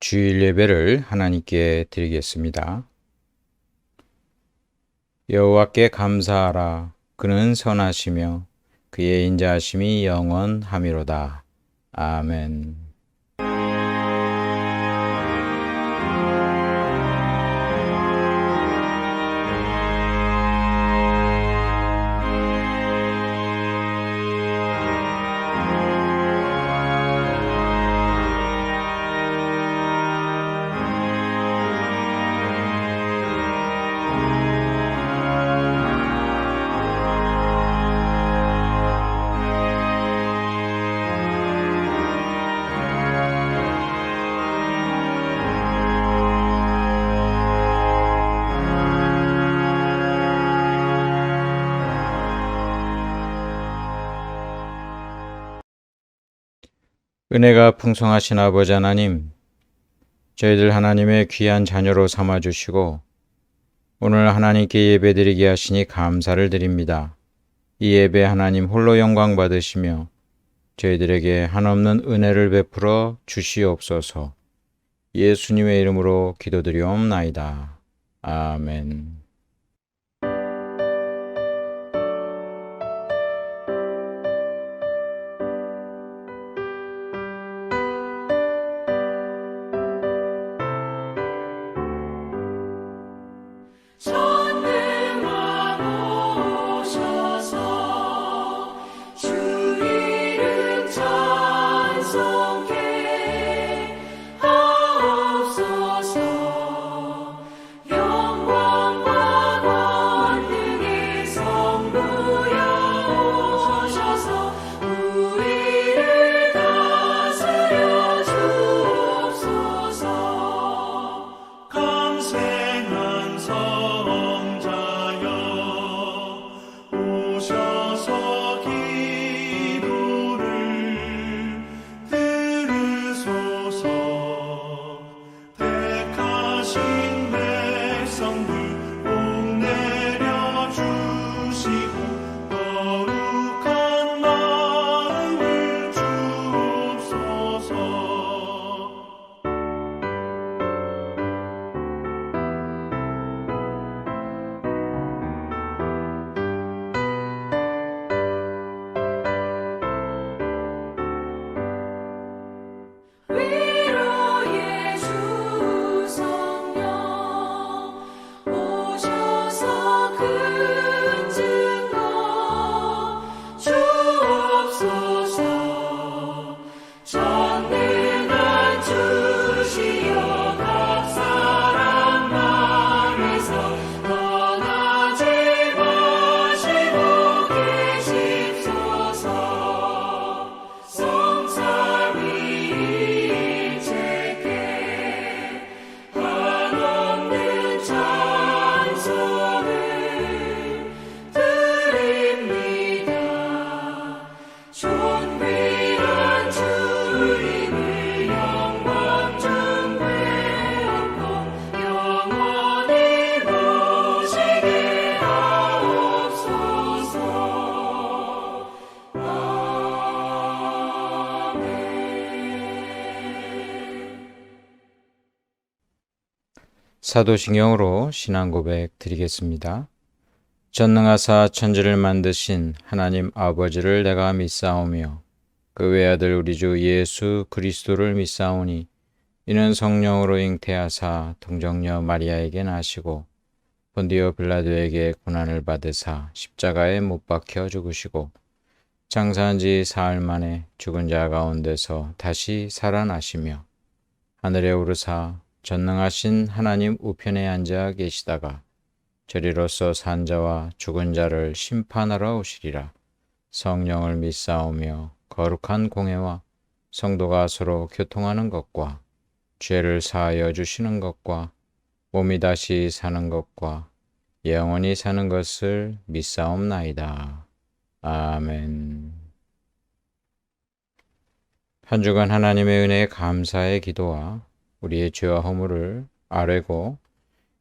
주일 예배를 하나님께 드리겠습니다. 여호와께 감사하라. 그는 선하시며 그의 인자하심이 영원하미로다. 아멘. 은혜가 풍성하신 아버지 하나님, 저희들 하나님의 귀한 자녀로 삼아주시고 오늘 하나님께 예배드리게 하시니 감사를 드립니다. 이 예배 하나님 홀로 영광 받으시며 저희들에게 한없는 은혜를 베풀어 주시옵소서. 예수님의 이름으로 기도드리옵나이다. 아멘. 사도신경으로 신앙 고백 드리겠습니다. 전능하사 천지를 만드신 하나님 아버지를 내가 믿사오며 그 외아들 우리 주 예수 그리스도를 믿사오니 이는 성령으로 잉태하사 동정녀 마리아에게 나시고 본디오 빌라도에게 고난을 받으사 십자가에 못 박혀 죽으시고 장사한 지 사흘 만에 죽은 자 가운데서 다시 살아나시며 하늘에 오르사 전능하신 하나님 우편에 앉아 계시다가 저리로서 산 자와 죽은 자를 심판하러 오시리라. 성령을 믿사오며 거룩한 공회와 성도가 서로 교통하는 것과 죄를 사하여 주시는 것과 몸이 다시 사는 것과 영원히 사는 것을 믿사옵나이다. 아멘. 한 주간 하나님의 은혜에 감사의 기도와 우리의 죄와 허물을 아뢰고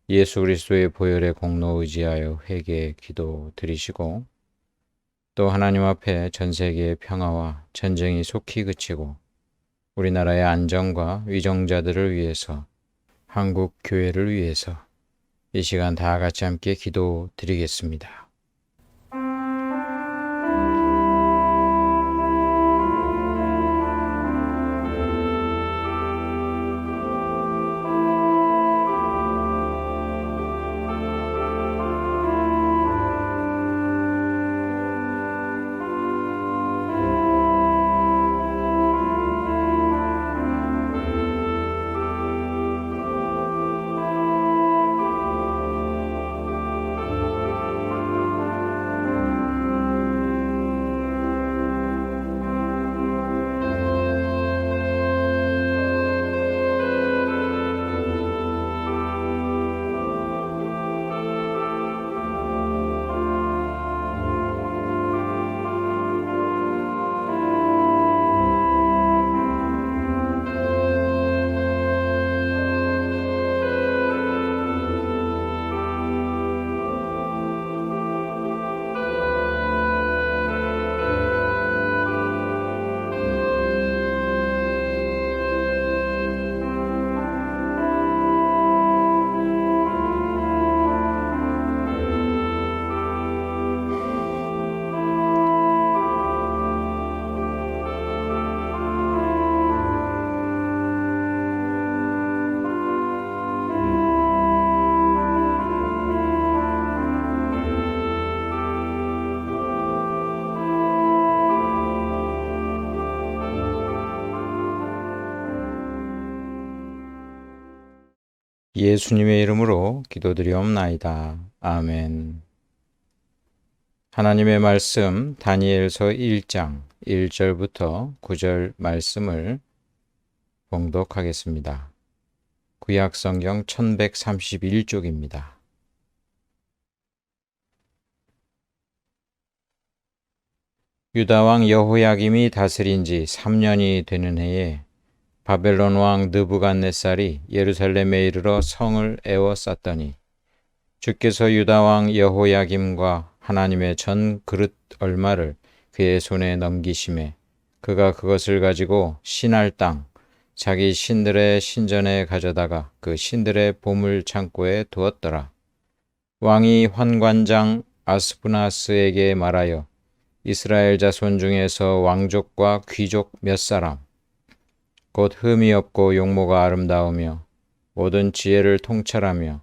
예수 그리스도의 보혈의 공로 의지하여 회개 기도 드리시고 또 하나님 앞에 전 세계의 평화와 전쟁이 속히 그치고 우리나라의 안정과 위정자들을 위해서, 한국 교회를 위해서 이 시간 다 같이 함께 기도드리겠습니다. 예수님의 이름으로 기도드리옵나이다. 아멘. 하나님의 말씀 다니엘서 1장 1절부터 9절 말씀을 봉독하겠습니다. 구약성경 1131쪽입니다. 유다왕 여호야김이 다스린 지 3년이 되는 해에 바벨론 왕 느부갓네살이 예루살렘에 이르러 성을 에워쌌더니 주께서 유다 왕 여호야김과 하나님의 전 그릇 얼마를 그의 손에 넘기심에 그가 그것을 가지고 신할 땅 자기 신들의 신전에 가져다가 그 신들의 보물 창고에 두었더라. 왕이 환관장 아스푸나스에게 말하여 이스라엘 자손 중에서 왕족과 귀족 몇 사람 곧 흠이 없고 용모가 아름다우며 모든 지혜를 통찰하며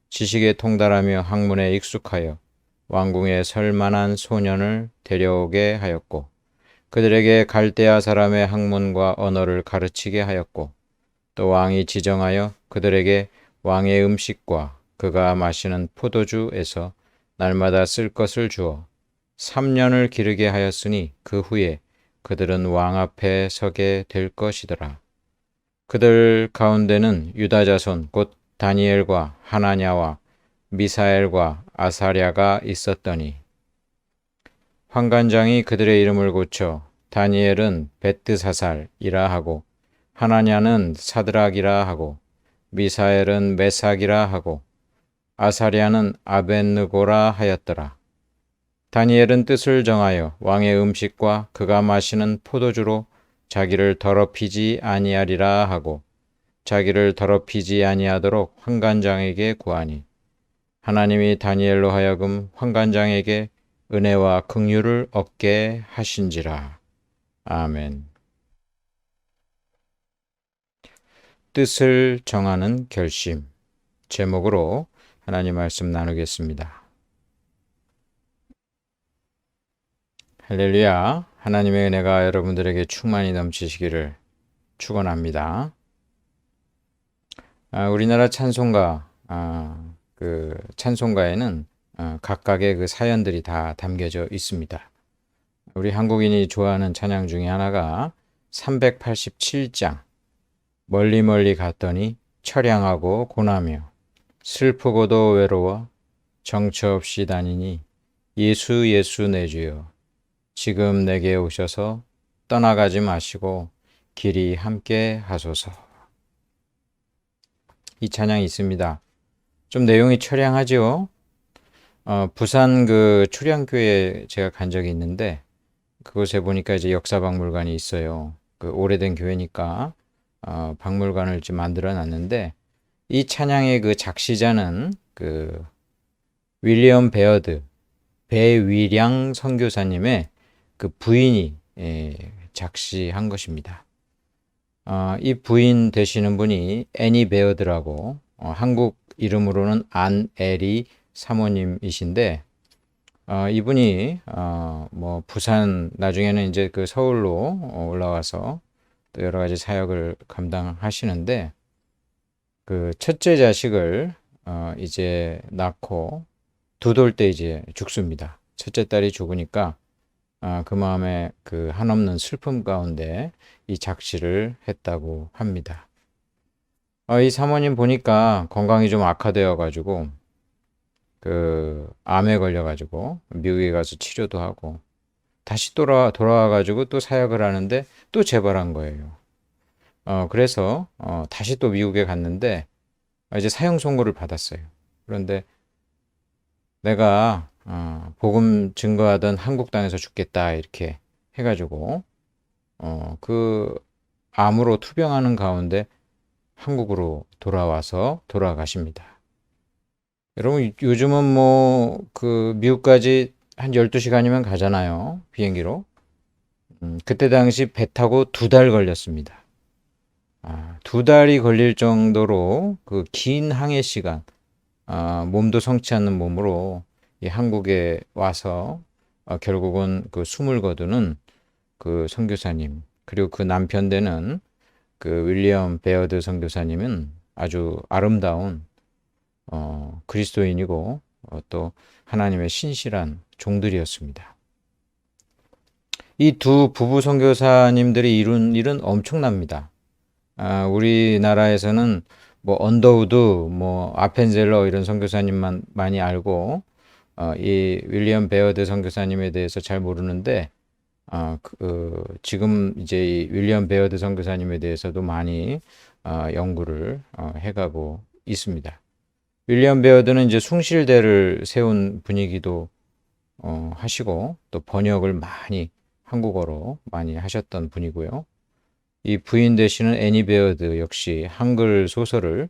지식에 통달하며 학문에 익숙하여 왕궁에 설 만한 소년을 데려오게 하였고 그들에게 갈대아 사람의 학문과 언어를 가르치게 하였고 또 왕이 지정하여 그들에게 왕의 음식과 그가 마시는 포도주에서 날마다 쓸 것을 주어 3년을 기르게 하였으니 그 후에 그들은 왕 앞에 서게 될 것이더라. 그들 가운데는 유다 자손 곧 다니엘과 하나냐와 미사엘과 아사랴가 있었더니 환관장이 그들의 이름을 고쳐 다니엘은 벳드사살이라 하고 하나냐는 사드락이라 하고 미사엘은 메삭이라 하고 아사랴는 아벳느고라 하였더라. 다니엘은 뜻을 정하여 왕의 음식과 그가 마시는 포도주로 자기를 더럽히지 아니하리라 하고 자기를 더럽히지 아니하도록 환관장에게 구하니 하나님이 다니엘로 하여금 환관장에게 은혜와 긍휼을 얻게 하신지라. 아멘. 뜻을 정하는 결심 제목으로 하나님 말씀 나누겠습니다. 할렐루야. 하나님의 은혜가 여러분들에게 충만히 넘치시기를 축원합니다. 우리나라 찬송가 그 찬송가에는 각각의 그 사연들이 다 담겨져 있습니다. 우리 한국인이 좋아하는 찬양 중에 하나가 387장 멀리 멀리 갔더니 처량하고 고나며 슬프고도 외로워 정처 없이 다니니 예수 예수 내 주여 지금 내게 오셔서 떠나가지 마시고 길이 함께 하소서. 이 찬양이 있습니다. 좀 내용이 처량하죠? 부산 그 초량교회에 제가 간 적이 있는데 그곳에 보니까 이제 역사박물관이 있어요. 그 오래된 교회니까 박물관을 좀 만들어 놨는데, 이 찬양의 그 작시자는 그 윌리엄 베어드, 배위량 선교사님의 그 부인이 작시한 것입니다. 이 부인 되시는 분이 애니 베어드라고, 한국 이름으로는 안애리 사모님이신데, 이분이 뭐 부산, 나중에는 이제 그 서울로 올라와서 또 여러 가지 사역을 감당하시는데, 그 첫째 자식을 이제 낳고 두 돌 때 이제 죽습니다. 첫째 딸이 죽으니까 그 마음에 그 한없는 슬픔 가운데 이 작시를 했다고 합니다. 이 사모님 보니까 건강이 좀 악화되어 가지고 그 암에 걸려 가지고 미국에 가서 치료도 하고 다시 돌아와 가지고 또 사역을 하는데 또 재발한 거예요. 그래서 다시 또 미국에 갔는데 이제 사형 선고를 받았어요. 그런데 내가 복음 증거하던 한국 땅에서 죽겠다 이렇게 해가지고 그 암으로 투병하는 가운데 한국으로 돌아와서 돌아가십니다. 여러분 요즘은 뭐 그 미국까지 한 12시간이면 가잖아요. 비행기로. 그때 당시 배 타고 2달 걸렸습니다. 2달이 걸릴 정도로 그 긴 항해 시간, 몸도 성치 않는 몸으로 이 한국에 와서 결국은 그 숨을 거두는 그 선교사님, 그리고 그 남편 되는 그 윌리엄 베어드 선교사님은 아주 아름다운 그리스도인이고 또 하나님의 신실한 종들이었습니다. 이 두 부부 선교사님들이 이룬 일은 엄청납니다. 우리나라에서는 뭐 언더우드, 뭐 아펜젤러 이런 선교사님만 많이 알고 이 윌리엄 베어드 선교사님에 대해서 잘 모르는데 지금 이제 이 윌리엄 베어드 선교사님에 대해서도 많이 연구를 해가고 있습니다. 윌리엄 베어드는 이제 숭실대를 세운 분이기도 하시고 또 번역을 많이 한국어로 많이 하셨던 분이고요. 이 부인 되시는 애니 베어드 역시 한글 소설을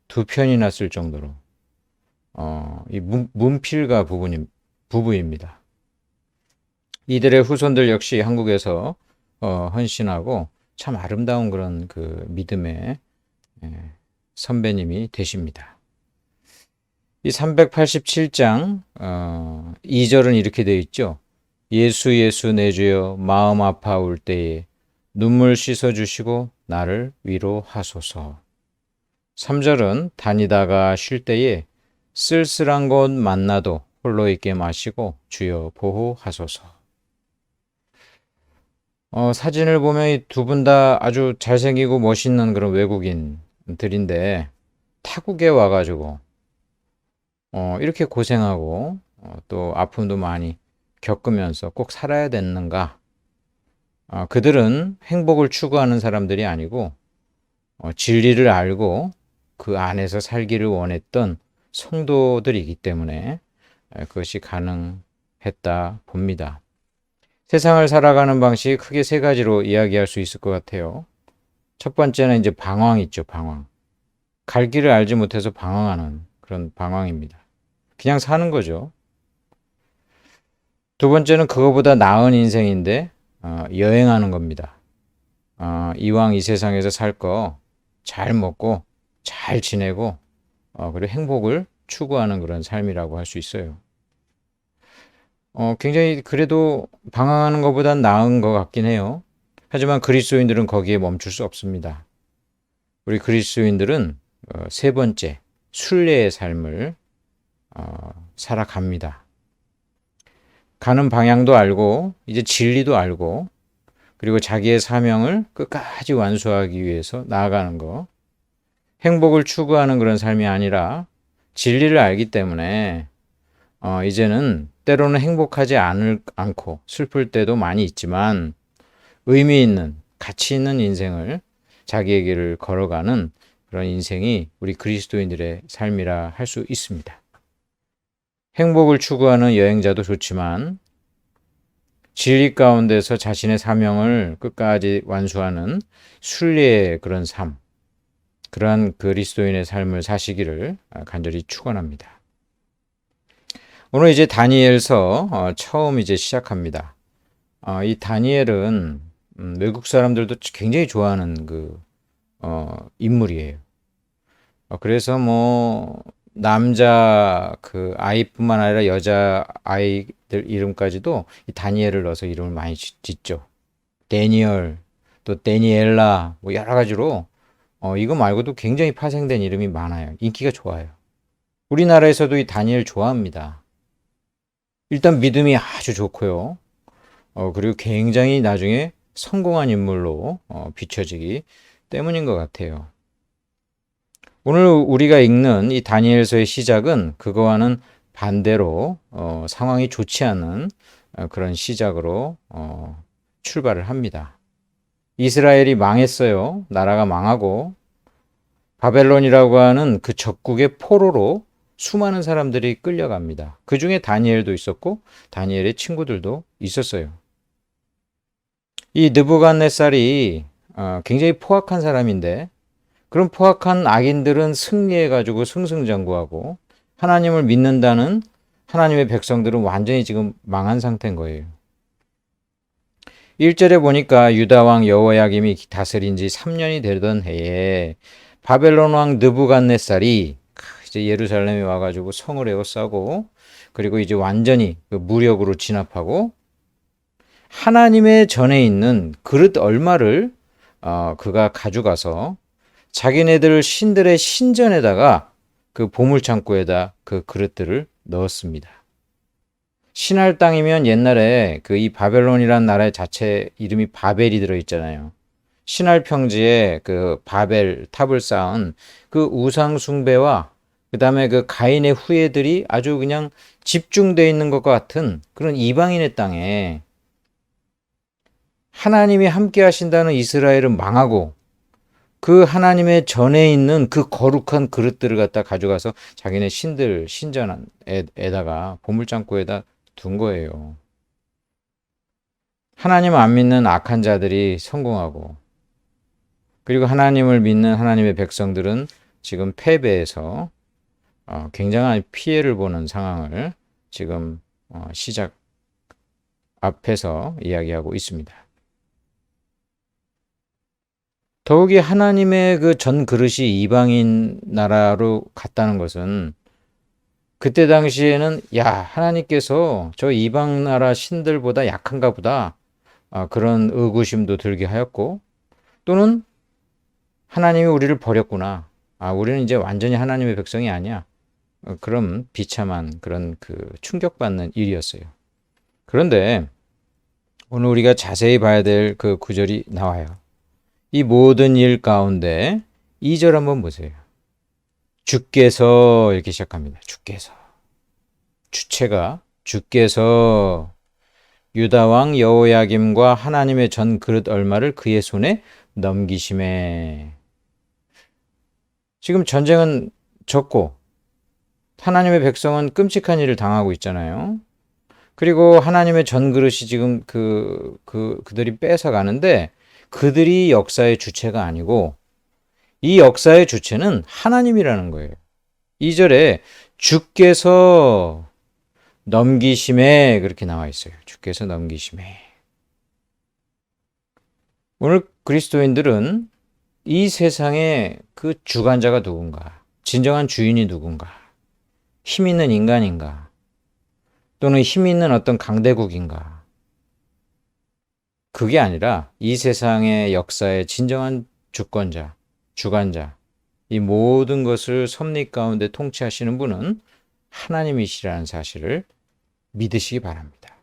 2편이나 쓸 정도로 이 문필가 부부입니다. 이들의 후손들 역시 한국에서 헌신하고 참 아름다운 그런 그 믿음의 선배님이 되십니다. 이 387장 2절은 이렇게 되어 있죠. 예수 예수 내 주여 마음 아파올 때에 눈물 씻어주시고 나를 위로하소서. 3절은 다니다가 쉴 때에 쓸쓸한 곳 만나도 홀로 있게 마시고 주여 보호하소서. 사진을 보면 이 두 분 다 아주 잘생기고 멋있는 그런 외국인들인데 타국에 와가지고 이렇게 고생하고 또 아픔도 많이 겪으면서 꼭 살아야 됐는가? 그들은 행복을 추구하는 사람들이 아니고 진리를 알고 그 안에서 살기를 원했던 성도들이기 때문에 그것이 가능했다 봅니다. 세상을 살아가는 방식이 크게 3가지로 이야기할 수 있을 것 같아요. 첫 번째는 이제 방황 있죠, 방황. 갈 길을 알지 못해서 방황하는 그런 방황입니다. 그냥 사는 거죠. 두 번째는 그거보다 나은 인생인데 여행하는 겁니다. 이왕 이 세상에서 살 거 잘 먹고 잘 지내고 그리고 행복을 추구하는 그런 삶이라고 할 수 있어요. 굉장히 그래도 방황하는 것보단 나은 것 같긴 해요. 하지만 그리스도인들은 거기에 멈출 수 없습니다. 우리 그리스도인들은 3번째 순례의 삶을 살아갑니다. 가는 방향도 알고 이제 진리도 알고 그리고 자기의 사명을 끝까지 완수하기 위해서 나아가는 거. 행복을 추구하는 그런 삶이 아니라 진리를 알기 때문에 이제는 때로는 행복하지 않고 슬플 때도 많이 있지만 의미 있는 가치 있는 인생을 자기에게를 걸어가는 그런 인생이 우리 그리스도인들의 삶이라 할 수 있습니다. 행복을 추구하는 여행자도 좋지만 진리 가운데서 자신의 사명을 끝까지 완수하는 순례의 그런 삶, 그러한 그리스도인의 삶을 사시기를 간절히 축원합니다. 오늘 이제 다니엘서 처음 이제 시작합니다. 이 다니엘은 외국 사람들도 굉장히 좋아하는 인물이에요. 그래서 뭐 남자 그 아이뿐만 아니라 여자 아이들 이름까지도 이 다니엘을 넣어서 이름을 많이 짓죠. 데니얼, 또 데니엘라, 뭐 여러 가지로 이거 말고도 굉장히 파생된 이름이 많아요. 인기가 좋아요. 우리나라에서도 이 다니엘 좋아합니다. 일단 믿음이 아주 좋고요. 그리고 굉장히 나중에 성공한 인물로 비춰지기 때문인 것 같아요. 오늘 우리가 읽는 이 다니엘서의 시작은 그거와는 반대로 상황이 좋지 않은 그런 시작으로 출발을 합니다. 이스라엘이 망했어요. 나라가 망하고 바벨론이라고 하는 그 적국의 포로로 수많은 사람들이 끌려갑니다. 그 중에 다니엘도 있었고 다니엘의 친구들도 있었어요. 이 느부갓네살이 굉장히 포악한 사람인데 그런 포악한 악인들은 승리해가지고 승승장구하고 하나님을 믿는다는 하나님의 백성들은 완전히 지금 망한 상태인 거예요. 1절에 보니까 유다 왕 여호야김이 다스린 지 3년이 되던 해에 바벨론 왕 느부갓네살이 이제 예루살렘에 와가지고 성을 에워싸고 그리고 이제 완전히 그 무력으로 진압하고 하나님의 전에 있는 그릇 얼마를 그가 가져가서 자기네들 신들의 신전에다가 그 보물창고에다 그 그릇들을 넣었습니다. 신할 땅이면 옛날에 그 이 바벨론이란 나라의 자체 이름이 바벨이 들어있잖아요. 신할 평지에 그 바벨 탑을 쌓은 그 우상 숭배와 그 다음에 그 가인의 후예들이 아주 그냥 집중되어 있는 것과 같은 그런 이방인의 땅에 하나님이 함께 하신다는 이스라엘은 망하고 그 하나님의 전에 있는 그 거룩한 그릇들을 갖다 가져가서 자기네 신들 신전에다가 보물창고에다 둔 거예요. 하나님 안 믿는 악한 자들이 성공하고 그리고 하나님을 믿는 하나님의 백성들은 지금 패배해서 굉장한 피해를 보는 상황을 지금 시작 앞에서 이야기하고 있습니다. 더욱이 하나님의 그 전 그릇이 이방인 나라로 갔다는 것은 그때 당시에는 하나님께서 저 이방 나라 신들보다 약한가 보다 그런 의구심도 들게 하였고 또는 하나님이 우리를 버렸구나. 우리는 이제 완전히 하나님의 백성이 아니야. 그런 비참한 그런 그 충격받는 일이었어요. 그런데 오늘 우리가 자세히 봐야 될 그 구절이 나와요. 이 모든 일 가운데 2절 한번 보세요. 주께서 이렇게 시작합니다. 주께서. 주체가 주께서 유다 왕 여호야김과 하나님의 전 그릇 얼마를 그의 손에 넘기심에. 지금 전쟁은 졌고 하나님의 백성은 끔찍한 일을 당하고 있잖아요. 그리고 하나님의 전 그릇이 지금 그들이 뺏어 가는데 그들이 역사의 주체가 아니고 이 역사의 주체는 하나님이라는 거예요. 2절에 주께서 넘기심에 그렇게 나와 있어요. 주께서 넘기심에. 오늘 그리스도인들은 이 세상의 그 주관자가 누군가, 진정한 주인이 누군가, 힘 있는 인간인가, 또는 힘 있는 어떤 강대국인가, 그게 아니라 이 세상의 역사의 진정한 주권자, 주관자, 이 모든 것을 섭리 가운데 통치하시는 분은 하나님이시라는 사실을 믿으시기 바랍니다.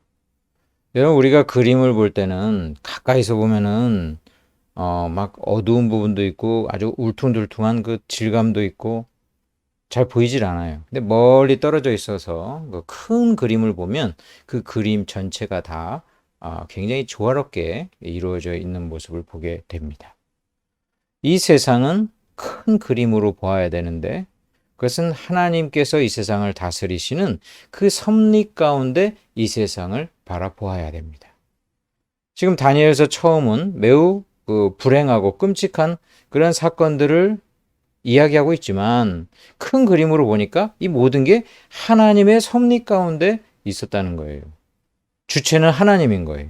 여러분, 우리가 그림을 볼 때는 가까이서 보면은 막 어두운 부분도 있고 아주 울퉁불퉁한 그 질감도 있고 잘 보이질 않아요. 근데 멀리 떨어져 있어서 그 큰 그림을 보면 그 그림 전체가 다 굉장히 조화롭게 이루어져 있는 모습을 보게 됩니다. 이 세상은 큰 그림으로 보아야 되는데 그것은 하나님께서 이 세상을 다스리시는 그 섭리 가운데 이 세상을 바라보아야 됩니다. 지금 다니엘서 처음은 매우 그 불행하고 끔찍한 그런 사건들을 이야기하고 있지만 큰 그림으로 보니까 이 모든 게 하나님의 섭리 가운데 있었다는 거예요. 주체는 하나님인 거예요.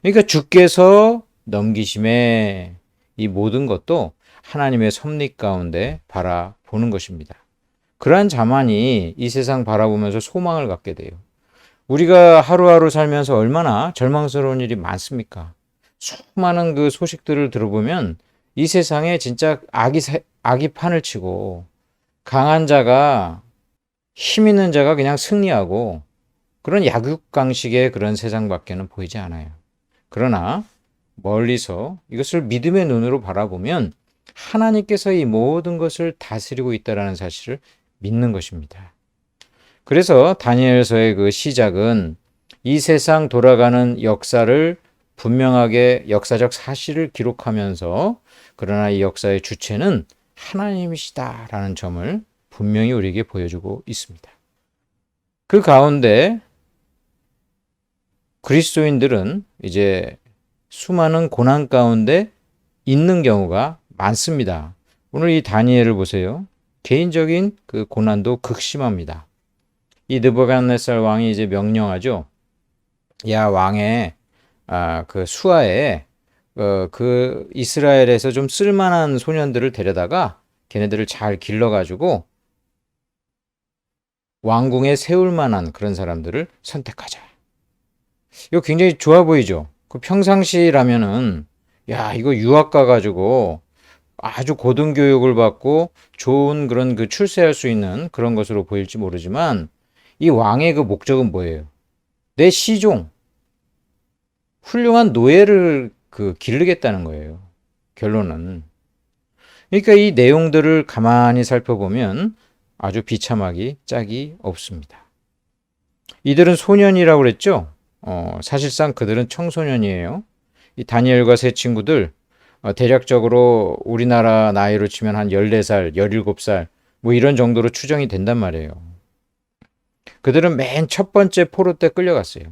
그러니까 주께서 넘기심에 이 모든 것도 하나님의 섭리 가운데 바라보는 것입니다. 그러한 자만이 이 세상 바라보면서 소망을 갖게 돼요. 우리가 하루하루 살면서 얼마나 절망스러운 일이 많습니까? 수많은 그 소식들을 들어보면 이 세상에 진짜 악이 판을 치고 강한 자가 힘 있는 자가 그냥 승리하고 그런 약육강식의 그런 세상밖에는 보이지 않아요. 그러나 멀리서 이것을 믿음의 눈으로 바라보면 하나님께서 이 모든 것을 다스리고 있다는 사실을 믿는 것입니다. 그래서 다니엘서의 그 시작은 이 세상 돌아가는 역사를 분명하게 역사적 사실을 기록하면서 그러나 이 역사의 주체는 하나님이시다라는 점을 분명히 우리에게 보여주고 있습니다. 그 가운데 그리스도인들은 이제 수많은 고난 가운데 있는 경우가 많습니다. 오늘 이 다니엘을 보세요. 개인적인 그 고난도 극심합니다. 이 느부갓네살 왕이 이제 명령하죠. 야 왕의 그 수하에 그 이스라엘에서 좀 쓸만한 소년들을 데려다가 걔네들을 잘 길러가지고 왕궁에 세울 만한 그런 사람들을 선택하자. 이거 굉장히 좋아 보이죠? 그 평상시라면은 야 이거 유학 가가지고 아주 고등교육을 받고 좋은 그런 그 출세할 수 있는 그런 것으로 보일지 모르지만 이 왕의 그 목적은 뭐예요? 내 시종, 훌륭한 노예를 그 기르겠다는 거예요. 결론은. 그러니까 이 내용들을 가만히 살펴보면 아주 비참하기 짝이 없습니다. 이들은 소년이라고 그랬죠? 사실상 그들은 청소년이에요. 이 다니엘과 세 친구들 대략적으로 우리나라 나이로 치면 한 14살, 17살 뭐 이런 정도로 추정이 된단 말이에요. 그들은 맨 첫 번째 포로 때 끌려갔어요.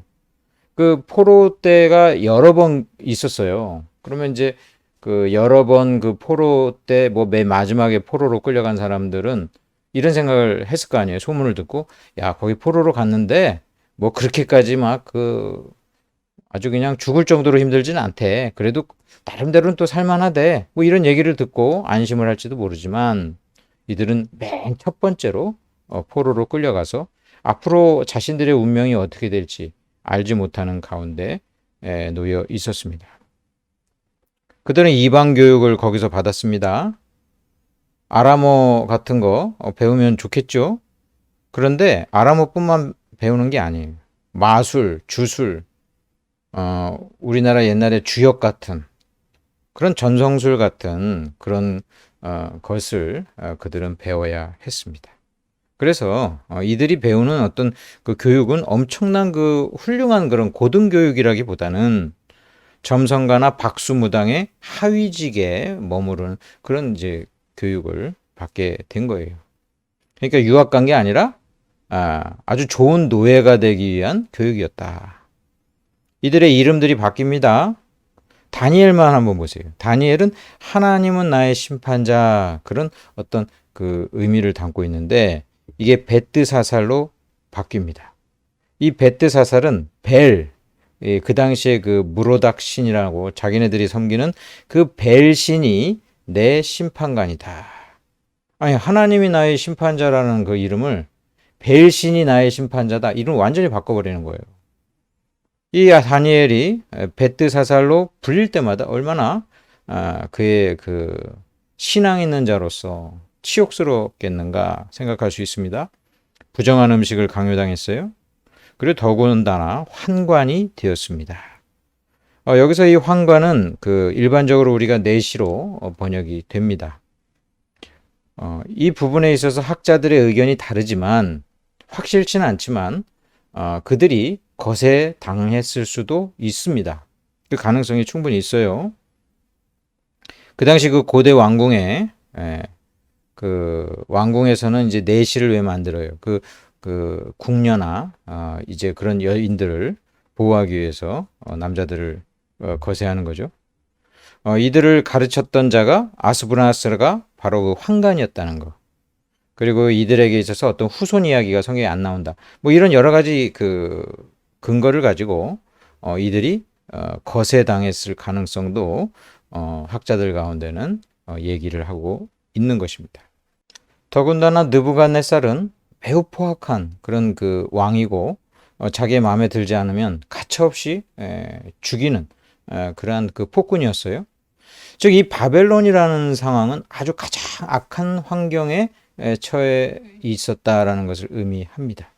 그 포로 때가 여러 번 있었어요. 그러면 이제 그 여러 번 그 포로 때 뭐 맨 마지막에 포로로 끌려간 사람들은 이런 생각을 했을 거 아니에요. 소문을 듣고 야 거기 포로로 갔는데 뭐 그렇게까지 막 그 아주 그냥 죽을 정도로 힘들지는 않대. 그래도 나름대로는 또 살만하대. 뭐 이런 얘기를 듣고 안심을 할지도 모르지만 이들은 맨 첫 번째로 포로로 끌려가서 앞으로 자신들의 운명이 어떻게 될지 알지 못하는 가운데 놓여 있었습니다. 그들은 이방 교육을 거기서 받았습니다. 아람어 같은 거 배우면 좋겠죠. 그런데 아람어뿐만 배우는 게 아니에요. 마술, 주술, 우리나라 옛날에 주역 같은 그런 전성술 같은 그런 것을 그들은 배워야 했습니다. 그래서 이들이 배우는 어떤 그 교육은 엄청난 그 훌륭한 그런 고등교육이라기보다는 점성가나 박수무당의 하위직에 머무르는 그런 이제 교육을 받게 된 거예요. 그러니까 유학 간 게 아니라 아주 좋은 노예가 되기 위한 교육이었다. 이들의 이름들이 바뀝니다. 다니엘만 한번 보세요. 다니엘은 하나님은 나의 심판자 그런 어떤 그 의미를 담고 있는데 이게 벳드사살로 바뀝니다. 이 벳드사살은 벨, 그 당시에 그 무로닥 신이라고 자기네들이 섬기는 그 벨 신이 내 심판관이다. 아니 하나님이 나의 심판자라는 그 이름을 벨 신이 나의 심판자다. 이름 완전히 바꿔버리는 거예요. 이 다니엘이 벳드사살로 불릴 때마다 얼마나 그의 그 신앙 있는 자로서 치욕스럽겠는가 생각할 수 있습니다. 부정한 음식을 강요당했어요. 그리고 더군다나 환관이 되었습니다. 여기서 이 환관은 그 일반적으로 우리가 내시로 번역이 됩니다. 이 부분에 있어서 학자들의 의견이 다르지만 확실치는 않지만 그들이 거세 당했을 수도 있습니다. 그 가능성이 충분히 있어요. 그 당시 그 고대 왕궁에 그 왕궁에서는 이제 내시를 왜 만들어요? 그 궁녀나 이제 그런 여인들을 보호하기 위해서 남자들을 거세하는 거죠. 이들을 가르쳤던 자가 아스브라스가 바로 그 환관이었다는 거. 그리고 이들에게 있어서 어떤 후손 이야기가 성경에 안 나온다. 뭐 이런 여러 가지 그 근거를 가지고 이들이 거세당했을 가능성도 학자들 가운데는 얘기를 하고 있는 것입니다. 더군다나 느부갓네살은 매우 포악한 그런 그 왕이고 자기의 마음에 들지 않으면 가차없이 죽이는 그러한 그 폭군이었어요. 즉 이 바벨론이라는 상황은 아주 가장 악한 환경에 처해 있었다라는 것을 의미합니다.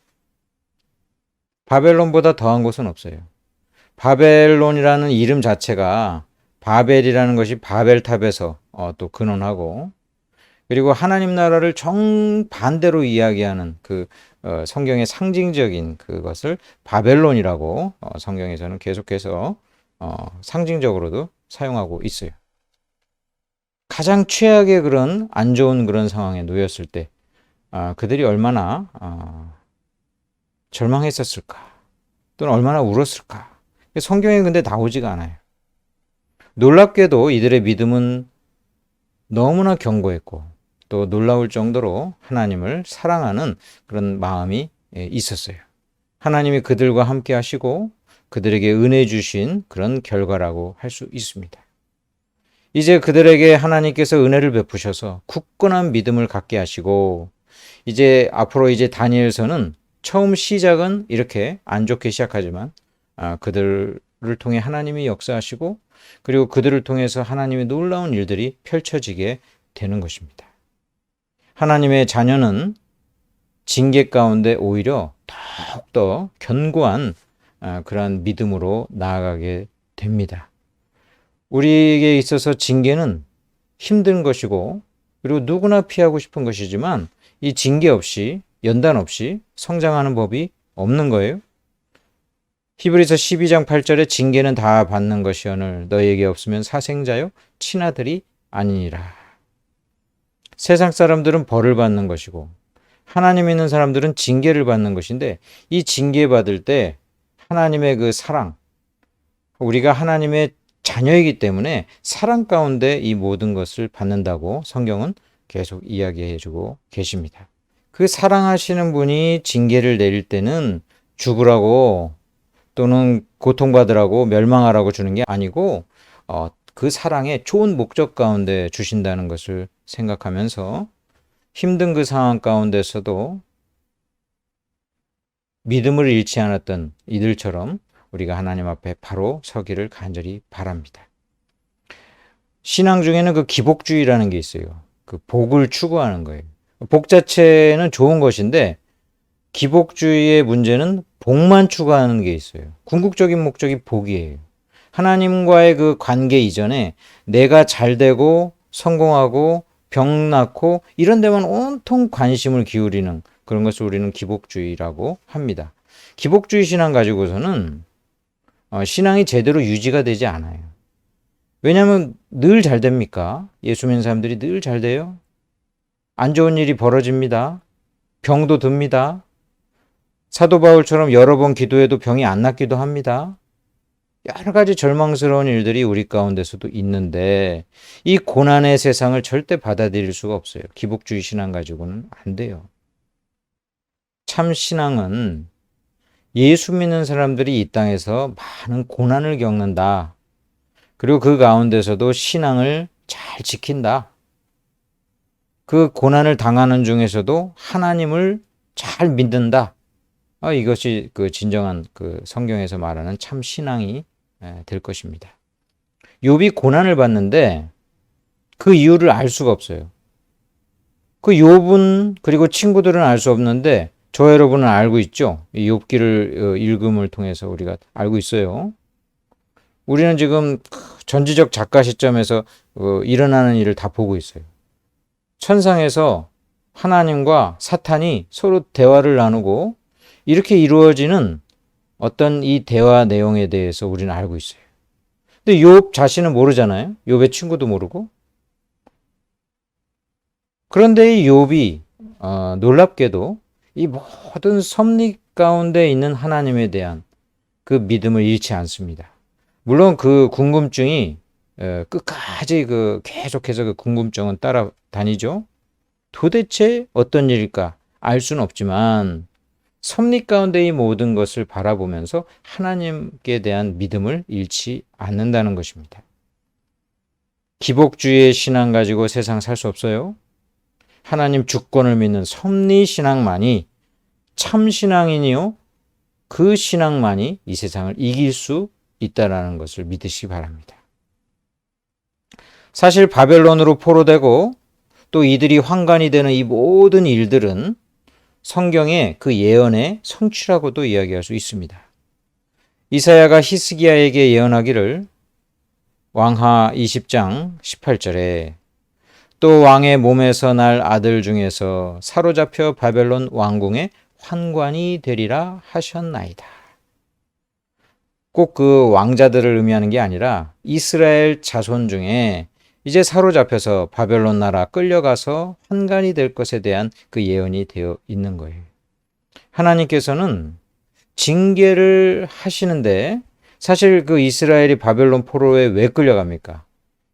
바벨론보다 더한 곳은 없어요. 바벨론이라는 이름 자체가 바벨이라는 것이 바벨탑에서 또 근원하고, 그리고 하나님 나라를 정반대로 이야기하는 그 성경의 상징적인 그것을 바벨론이라고 성경에서는 계속해서 상징적으로도 사용하고 있어요. 가장 최악의 그런 안 좋은 그런 상황에 놓였을 때 그들이 얼마나 절망했었을까, 또는 얼마나 울었을까. 성경에 근데 나오지가 않아요. 놀랍게도 이들의 믿음은 너무나 견고했고 또 놀라울 정도로 하나님을 사랑하는 그런 마음이 있었어요. 하나님이 그들과 함께 하시고 그들에게 은혜 주신 그런 결과라고 할 수 있습니다. 이제 그들에게 하나님께서 은혜를 베푸셔서 굳건한 믿음을 갖게 하시고, 이제 앞으로 이제 다니엘서는 처음 시작은 이렇게 안 좋게 시작하지만 그들을 통해 하나님이 역사하시고, 그리고 그들을 통해서 하나님의 놀라운 일들이 펼쳐지게 되는 것입니다. 하나님의 자녀는 징계 가운데 오히려 더욱더 견고한 그러한 믿음으로 나아가게 됩니다. 우리에게 있어서 징계는 힘든 것이고, 그리고 누구나 피하고 싶은 것이지만 이 징계 없이, 연단 없이 성장하는 법이 없는 거예요. 히브리서 12장 8절에 징계는 다 받는 것이오늘 너희에게 없으면 사생자요 친아들이 아니니라. 세상 사람들은 벌을 받는 것이고 하나님 있는 사람들은 징계를 받는 것인데, 이 징계받을 때 하나님의 그 사랑, 우리가 하나님의 자녀이기 때문에 사랑 가운데 이 모든 것을 받는다고 성경은 계속 이야기해 주고 계십니다. 그 사랑하시는 분이 징계를 내릴 때는 죽으라고 또는 고통받으라고 멸망하라고 주는 게 아니고 그 사랑의 좋은 목적 가운데 주신다는 것을 생각하면서 힘든 그 상황 가운데서도 믿음을 잃지 않았던 이들처럼 우리가 하나님 앞에 바로 서기를 간절히 바랍니다. 신앙 중에는 그 기복주의라는 게 있어요. 그 복을 추구하는 거예요. 복 자체는 좋은 것인데 기복주의의 문제는 복만 추구하는 게 있어요. 궁극적인 목적이 복이에요. 하나님과의 그 관계 이전에 내가 잘 되고 성공하고 병 낫고 이런 데만 온통 관심을 기울이는 그런 것을 우리는 기복주의라고 합니다. 기복주의 신앙 가지고서는 신앙이 제대로 유지가 되지 않아요. 왜냐하면 늘 잘 됩니까? 예수 믿는 사람들이 늘 잘 돼요. 안 좋은 일이 벌어집니다. 병도 듭니다. 사도 바울처럼 여러 번 기도해도 병이 안 낫기도 합니다. 여러 가지 절망스러운 일들이 우리 가운데서도 있는데 이 고난의 세상을 절대 받아들일 수가 없어요. 기복주의 신앙 가지고는 안 돼요. 참 신앙은 예수 믿는 사람들이 이 땅에서 많은 고난을 겪는다. 그리고 그 가운데서도 신앙을 잘 지킨다. 그 고난을 당하는 중에서도 하나님을 잘 믿는다. 이것이 그 진정한 그 성경에서 말하는 참 신앙이 될 것입니다. 욥이 고난을 받는데 그 이유를 알 수가 없어요. 그 욥은 그리고 친구들은 알 수 없는데 저 여러분은 알고 있죠. 이 욥기를 읽음을 통해서 우리가 알고 있어요. 우리는 지금 전지적 작가 시점에서 일어나는 일을 다 보고 있어요. 천상에서 하나님과 사탄이 서로 대화를 나누고 이렇게 이루어지는 어떤 이 대화 내용에 대해서 우리는 알고 있어요. 근데 욥 자신은 모르잖아요. 욥의 친구도 모르고. 그런데 이 욥이 놀랍게도 이 모든 섭리 가운데 있는 하나님에 대한 그 믿음을 잃지 않습니다. 물론 그 궁금증이 끝까지 계속해서 그 궁금증은 따라다니죠. 도대체 어떤 일일까 알 수는 없지만 섭리 가운데 이 모든 것을 바라보면서 하나님께 대한 믿음을 잃지 않는다는 것입니다. 기복주의의 신앙 가지고 세상 살 수 없어요. 하나님 주권을 믿는 섭리 신앙만이 참 신앙이니요. 그 신앙만이 이 세상을 이길 수 있다는 것을 믿으시기 바랍니다. 사실 바벨론으로 포로되고 또 이들이 환관이 되는 이 모든 일들은 성경의 그 예언의 성취라고도 이야기할 수 있습니다. 이사야가 히스기야에게 예언하기를 왕하 20장 18절에 또 왕의 몸에서 날 아들 중에서 사로잡혀 바벨론 왕궁의 환관이 되리라 하셨나이다. 꼭 그 왕자들을 의미하는 게 아니라 이스라엘 자손 중에 이제 사로잡혀서 바벨론 나라 끌려가서 환관이 될 것에 대한 그 예언이 되어 있는 거예요. 하나님께서는 징계를 하시는데 사실 그 이스라엘이 바벨론 포로에 왜 끌려갑니까?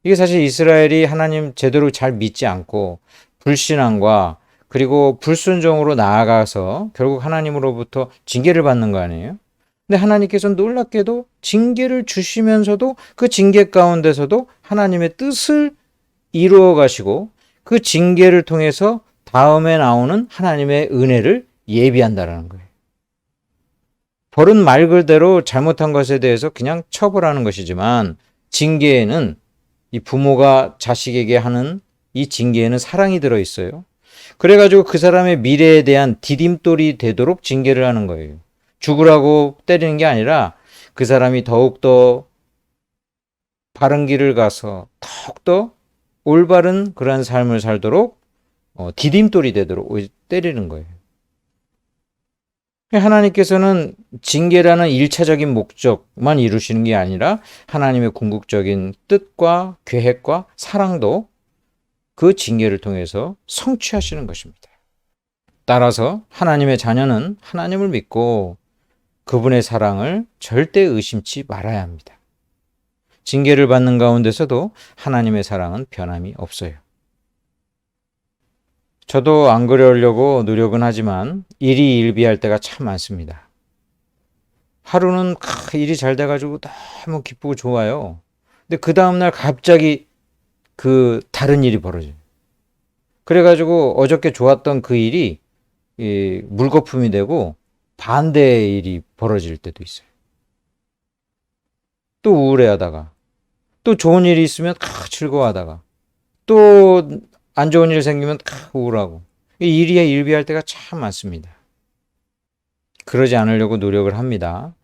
이게 사실 이스라엘이 하나님 제대로 잘 믿지 않고 불신앙과 그리고 불순종으로 나아가서 결국 하나님으로부터 징계를 받는 거 아니에요? 근데 하나님께서는 놀랍게도 징계를 주시면서도 그 징계 가운데서도 하나님의 뜻을 이루어 가시고 그 징계를 통해서 다음에 나오는 하나님의 은혜를 예비한다라는 거예요. 벌은 말 그대로 잘못한 것에 대해서 그냥 처벌하는 것이지만 징계에는 이 부모가 자식에게 하는 이 징계에는 사랑이 들어 있어요. 그래가지고 그 사람의 미래에 대한 디딤돌이 되도록 징계를 하는 거예요. 죽으라고 때리는 게 아니라 그 사람이 더욱더 바른 길을 가서 더욱더 올바른 그러한 삶을 살도록 디딤돌이 되도록 때리는 거예요. 하나님께서는 징계라는 일차적인 목적만 이루시는 게 아니라 하나님의 궁극적인 뜻과 계획과 사랑도 그 징계를 통해서 성취하시는 것입니다. 따라서 하나님의 자녀는 하나님을 믿고 그분의 사랑을 절대 의심치 말아야 합니다. 징계를 받는 가운데서도 하나님의 사랑은 변함이 없어요. 저도 안 그러려고 노력은 하지만 일이 일비할 때가 참 많습니다. 하루는 일이 잘 돼가지고 너무 기쁘고 좋아요. 근데 그 다음날 갑자기 그 다른 일이 벌어져요. 그래가지고 어저께 좋았던 그 일이 물거품이 되고 반대의 일이 벌어질 때도 있어요. 또 우울해하다가 또 좋은 일이 있으면 즐거워하다가 또 안 좋은 일 생기면 우울하고 일에 일비할 때가 참 많습니다. 그러지 않으려고 노력을 합니다.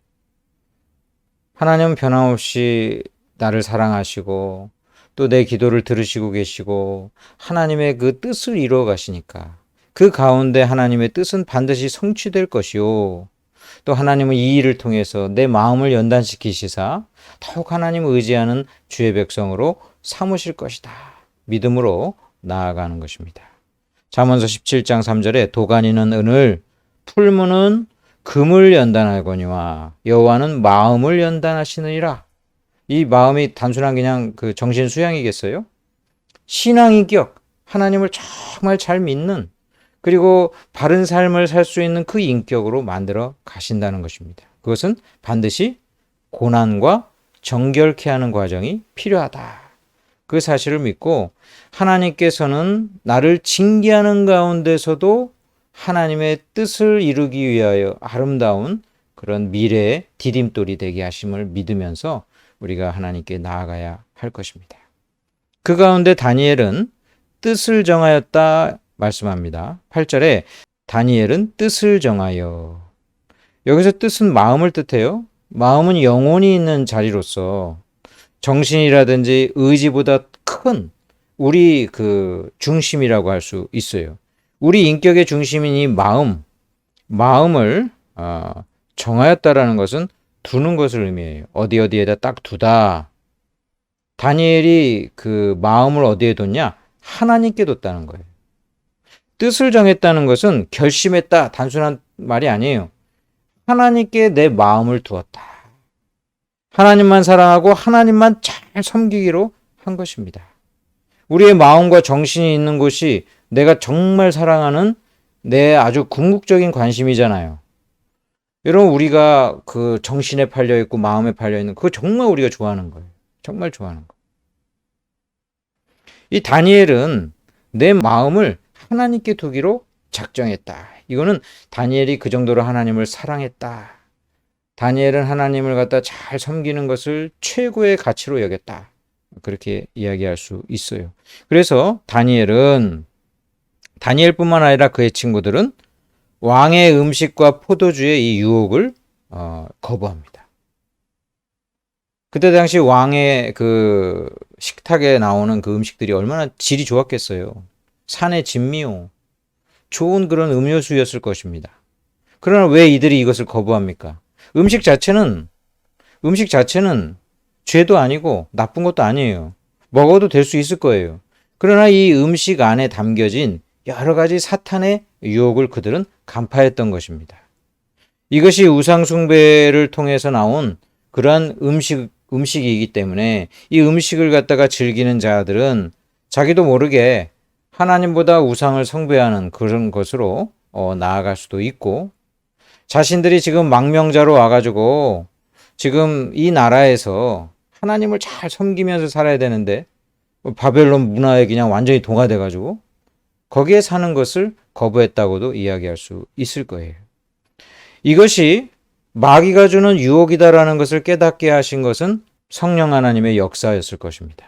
하나님은 변함없이 나를 사랑하시고 또 내 기도를 들으시고 계시고 하나님의 그 뜻을 이루어 가시니까 그 가운데 하나님의 뜻은 반드시 성취될 것이요. 또 하나님은 이 일을 통해서 내 마음을 연단시키시사 더욱 하나님을 의지하는 주의 백성으로 삼으실 것이다. 믿음으로 나아가는 것입니다. 잠언서 17장 3절에 도가니는 은을 풀무는 금을 연단하거니와 여호와는 마음을 연단하시느니라. 이 마음이 단순한 그냥 그 정신 수양이겠어요? 신앙인격, 하나님을 정말 잘 믿는 그리고 바른 삶을 살 수 있는 그 인격으로 만들어 가신다는 것입니다. 그것은 반드시 고난과 정결케 하는 과정이 필요하다. 그 사실을 믿고 하나님께서는 나를 징계하는 가운데서도 하나님의 뜻을 이루기 위하여 아름다운 그런 미래의 디딤돌이 되게 하심을 믿으면서 우리가 하나님께 나아가야 할 것입니다. 그 가운데 다니엘은 뜻을 정하였다 말씀합니다. 8절에 다니엘은 뜻을 정하여. 여기서 뜻은 마음을 뜻해요. 마음은 영혼이 있는 자리로서 정신이라든지 의지보다 큰 우리 그 중심이라고 할 수 있어요. 우리 인격의 중심인 이 마음을 정하였다라는 것은 두는 것을 의미해요. 어디에다 딱 두다. 다니엘이 그 마음을 어디에 뒀냐? 하나님께 뒀다는 거예요. 뜻을 정했다는 것은 결심했다. 단순한 말이 아니에요. 하나님께 내 마음을 두었다. 하나님만 사랑하고 하나님만 잘 섬기기로 한 것입니다. 우리의 마음과 정신이 있는 곳이 내가 정말 사랑하는 내 아주 궁극적인 관심이잖아요. 여러분, 우리가 그 정신에 팔려 있고 마음에 팔려 있는 그거 정말 우리가 좋아하는 거예요. 정말 좋아하는 거. 이 다니엘은 내 마음을 하나님께 두기로 작정했다. 이거는 다니엘이 그 정도로 하나님을 사랑했다. 다니엘은 하나님을 갖다 잘 섬기는 것을 최고의 가치로 여겼다. 그렇게 이야기할 수 있어요. 그래서 다니엘뿐만 아니라 그의 친구들은 왕의 음식과 포도주의 이 유혹을 거부합니다. 그때 당시 왕의 그 식탁에 나오는 그 음식들이 얼마나 질이 좋았겠어요. 산의 진미요. 좋은 그런 음료수였을 것입니다. 그러나 왜 이들이 이것을 거부합니까? 음식 자체는 죄도 아니고 나쁜 것도 아니에요. 먹어도 될 수 있을 거예요. 그러나 이 음식 안에 담겨진 여러 가지 사탄의 유혹을 그들은 간파했던 것입니다. 이것이 우상숭배를 통해서 나온 그러한 음식이기 때문에 이 음식을 갖다가 즐기는 자들은 자기도 모르게 하나님보다 우상을 숭배하는 그런 것으로 나아갈 수도 있고, 자신들이 지금 망명자로 와가지고 지금 이 나라에서 하나님을 잘 섬기면서 살아야 되는데 바벨론 문화에 그냥 완전히 동화돼가지고 거기에 사는 것을 거부했다고도 이야기할 수 있을 거예요. 이것이 마귀가 주는 유혹이다라는 것을 깨닫게 하신 것은 성령 하나님의 역사였을 것입니다.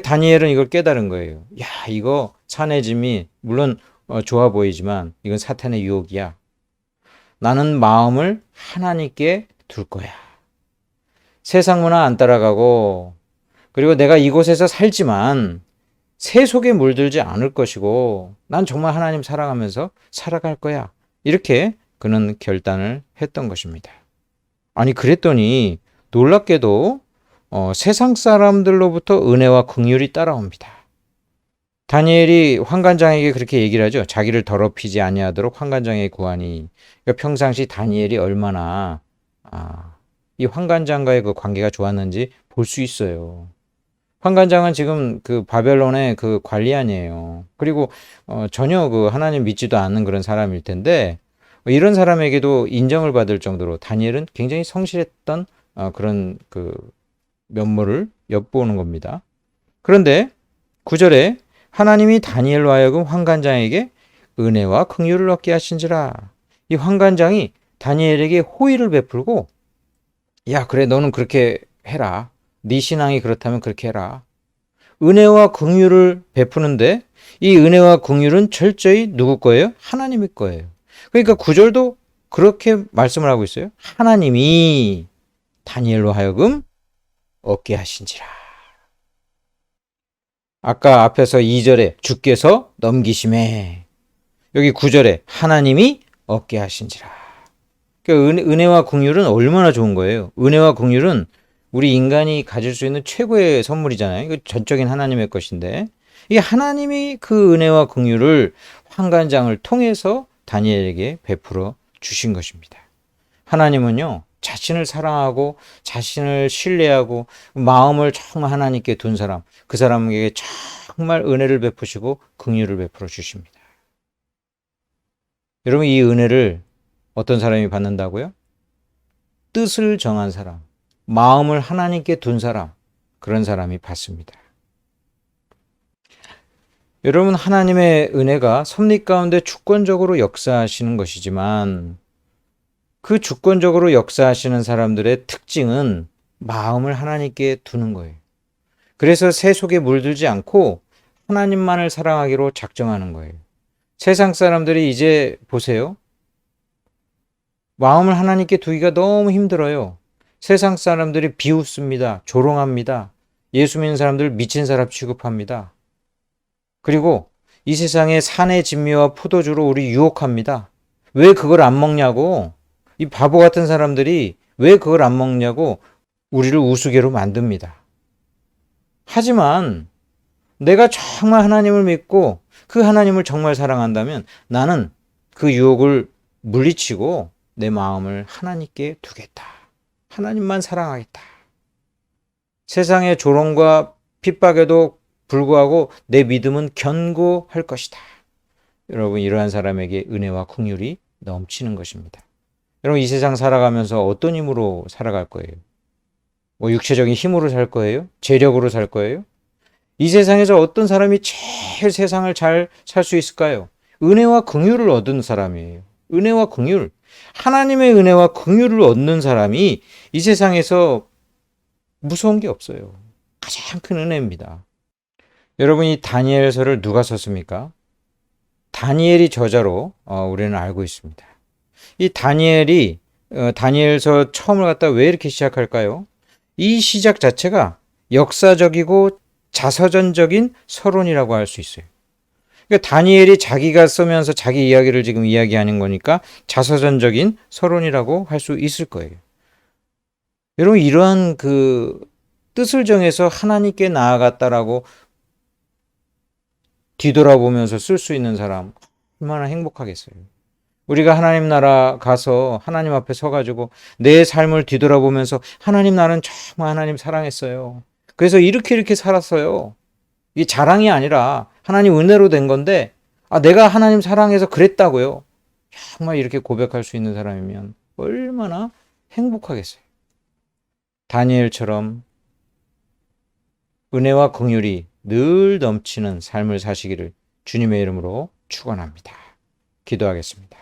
다니엘은 이걸 깨달은 거예요. 야, 이거 산의 짐이 물론 좋아 보이지만 이건 사탄의 유혹이야. 나는 마음을 하나님께 둘 거야. 세상 문화 안 따라가고, 그리고 내가 이곳에서 살지만 세속에 물들지 않을 것이고 난 정말 하나님 사랑하면서 살아갈 거야. 이렇게 그는 결단을 했던 것입니다. 아니, 그랬더니 놀랍게도 세상 사람들로부터 은혜와 긍휼이 따라옵니다. 다니엘이 환관장에게 그렇게 얘기를 하죠. 자기를 더럽히지 아니하도록 환관장에 구하니. 그러니까 평상시 다니엘이 얼마나 이 환관장과의 그 관계가 좋았는지 볼 수 있어요. 환관장은 지금 그 바벨론의 그 관리안이에요. 그리고 전혀 그 하나님 믿지도 않는 그런 사람일 텐데 이런 사람에게도 인정을 받을 정도로 다니엘은 굉장히 성실했던 그런 그 면모를 엿보는 겁니다. 그런데 9절에 하나님이 다니엘로 하여금 환관장에게 은혜와 긍휼을 얻게 하신지라. 이 환관장이 다니엘에게 호의를 베풀고, 야, 그래, 너는 그렇게 해라. 네 신앙이 그렇다면 그렇게 해라. 은혜와 긍휼을 베푸는데 이 은혜와 긍휼은 철저히 누구 거예요? 하나님의 거예요. 그러니까 9절도 그렇게 말씀을 하고 있어요. 하나님이 다니엘로 하여금 얻게 하신지라. 아까 앞에서 2절에 주께서 넘기심에, 여기 9절에 하나님이 얻게 하신지라. 그러니까 은혜와 긍휼은 얼마나 좋은 거예요. 은혜와 긍휼은 우리 인간이 가질 수 있는 최고의 선물이잖아요. 이거 전적인 하나님의 것인데 이 하나님이 그 은혜와 긍휼을 환관장을 통해서 다니엘에게 베풀어 주신 것입니다. 하나님은요, 자신을 사랑하고 자신을 신뢰하고 마음을 정말 하나님께 둔 사람, 그 사람에게 정말 은혜를 베푸시고 긍휼을 베풀어 주십니다. 여러분, 이 은혜를 어떤 사람이 받는다고요? 뜻을 정한 사람, 마음을 하나님께 둔 사람, 그런 사람이 받습니다. 여러분, 하나님의 은혜가 섭리 가운데 주권적으로 역사하시는 것이지만 그 주권적으로 역사하시는 사람들의 특징은 마음을 하나님께 두는 거예요. 그래서 세속에 물들지 않고 하나님만을 사랑하기로 작정하는 거예요. 세상 사람들이 이제 보세요. 마음을 하나님께 두기가 너무 힘들어요. 세상 사람들이 비웃습니다. 조롱합니다. 예수 믿는 사람들 미친 사람 취급합니다. 그리고 이 세상에 산의 진미와 포도주로 우리 유혹합니다. 왜 그걸 안 먹냐고, 이 바보 같은 사람들이 왜 그걸 안 먹냐고 우리를 우스개로 만듭니다. 하지만 내가 정말 하나님을 믿고 그 하나님을 정말 사랑한다면 나는 그 유혹을 물리치고 내 마음을 하나님께 두겠다. 하나님만 사랑하겠다. 세상의 조롱과 핍박에도 불구하고 내 믿음은 견고할 것이다. 여러분, 이러한 사람에게 은혜와 긍휼이 넘치는 것입니다. 여러분, 이 세상 살아가면서 어떤 힘으로 살아갈 거예요? 뭐 육체적인 힘으로 살 거예요? 재력으로 살 거예요? 이 세상에서 어떤 사람이 제일 세상을 잘 살 수 있을까요? 은혜와 긍휼을 얻은 사람이에요. 은혜와 긍휼. 하나님의 은혜와 긍휼을 얻는 사람이 이 세상에서 무서운 게 없어요. 가장 큰 은혜입니다. 여러분, 이 다니엘서를 누가 썼습니까? 다니엘이 저자로 우리는 알고 있습니다. 이 다니엘이 다니엘서 처음을 갖다 왜 이렇게 시작할까요? 이 시작 자체가 역사적이고 자서전적인 서론이라고 할 수 있어요. 그러니까 다니엘이 자기가 쓰면서 자기 이야기를 지금 이야기하는 거니까 자서전적인 서론이라고 할 수 있을 거예요. 여러분, 이러한 그 뜻을 정해서 하나님께 나아갔다라고 뒤돌아보면서 쓸 수 있는 사람 얼마나 행복하겠어요. 우리가 하나님 나라 가서 하나님 앞에 서가지고 내 삶을 뒤돌아보면서 하나님, 나는 정말 하나님 사랑했어요. 그래서 이렇게 살았어요. 이게 자랑이 아니라 하나님 은혜로 된 건데, 내가 하나님 사랑해서 그랬다고요. 정말 이렇게 고백할 수 있는 사람이면 얼마나 행복하겠어요. 다니엘처럼 은혜와 긍휼이 늘 넘치는 삶을 사시기를 주님의 이름으로 축원합니다. 기도하겠습니다.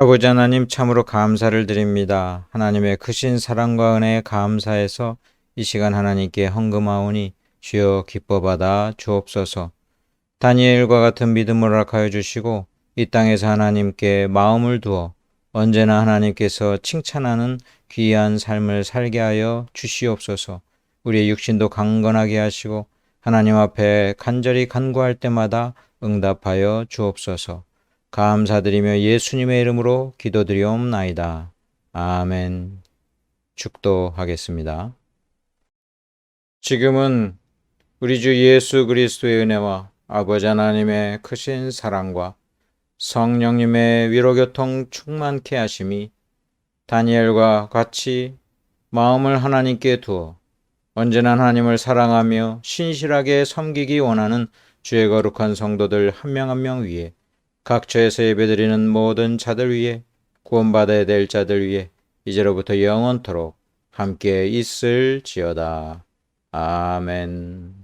아버지 하나님, 참으로 감사를 드립니다. 하나님의 크신 사랑과 은혜에 감사해서 이 시간 하나님께 헌금하오니 주여 기뻐 받아 주옵소서. 다니엘과 같은 믿음을 허락하여 주시고 이 땅에서 하나님께 마음을 두어 언제나 하나님께서 칭찬하는 귀한 삶을 살게 하여 주시옵소서. 우리의 육신도 강건하게 하시고 하나님 앞에 간절히 간구할 때마다 응답하여 주옵소서. 감사드리며 예수님의 이름으로 기도드리옵나이다. 아멘. 축도하겠습니다. 지금은 우리 주 예수 그리스도의 은혜와 아버지 하나님의 크신 사랑과 성령님의 위로교통 충만케 하심이 다니엘과 같이 마음을 하나님께 두어 언제나 하나님을 사랑하며 신실하게 섬기기 원하는 주의 거룩한 성도들 한 명 한 명 위에, 각처에서 예배드리는 모든 자들 위에, 구원받아야 될 자들 위에 이제로부터 영원토록 함께 있을지어다. 아멘.